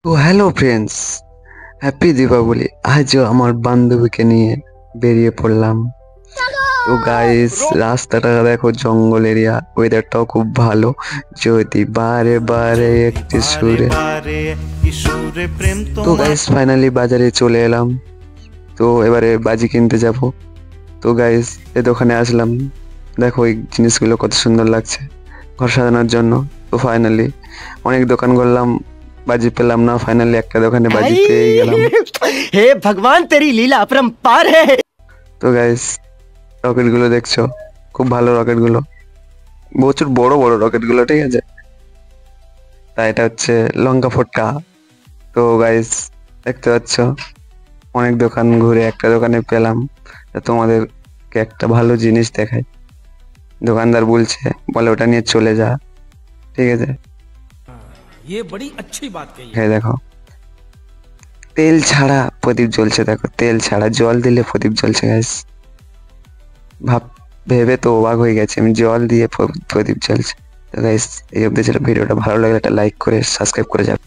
তো hello friends, happy Deepavali. আজও আমার বান্ধবীকে নিয়ে বেরিয়ে পড়লাম। তো গাইস, রাস্তাটা দেখো, জঙ্গল এরিয়া, ওয়েদারটাও খুব ভালো। যদি বারে বারে একটি সুরে। তো গাইস, ফাইনালি বাজারে চলে এলাম। তো এবারে বাজি কিনতে যাব। তো গাইস, এই দোকানে আসলাম। দেখো এই জিনিসগুলো কত সুন্দর লাগছে ঘর সাজানোর জন্য। তো ফাইনালি অনেক দোকান ঘুরলাম, বাজি পেলাম না। ফাইনালি একটা দোকানে বাজি পেয়ে গেলাম। हे भगवान तेरी लीला अपरंपार है। তো গাইস, রকেট গুলো দেখছো, খুব ভালো রকেট গুলো, প্রচুর বড় বড় রকেট গুলো, ঠিক আছে। তাই এটা হচ্ছে লঙ্কা ফোটকা। তো গাইস, দেখতে পাচ্ছ, অনেক দোকান ঘুরে একটা দোকানে পেলাম। তা তোমাদেরকে একটা ভালো জিনিস দেখাই। দোকানদার বলে ওটা নিয়ে চলে যা, ঠিক আছে। ये बड़ी अच्छी बात कही है। এই দেখো, তেল ছাড়া প্রদীপ জ্বলছে। দেখো, তেল ছাড়া, জল দিলে প্রদীপ জ্বলছে গাইস। ভাব ভেবে তো অবাক হয়ে গেছে, আমি জল দিয়ে প্রদীপ জ্বলছে। তো গাইস, এই অবধি ছিল ভিডিওটা। ভালো লাগলে একটা লাইক করে সাবস্ক্রাইব করে যাবে।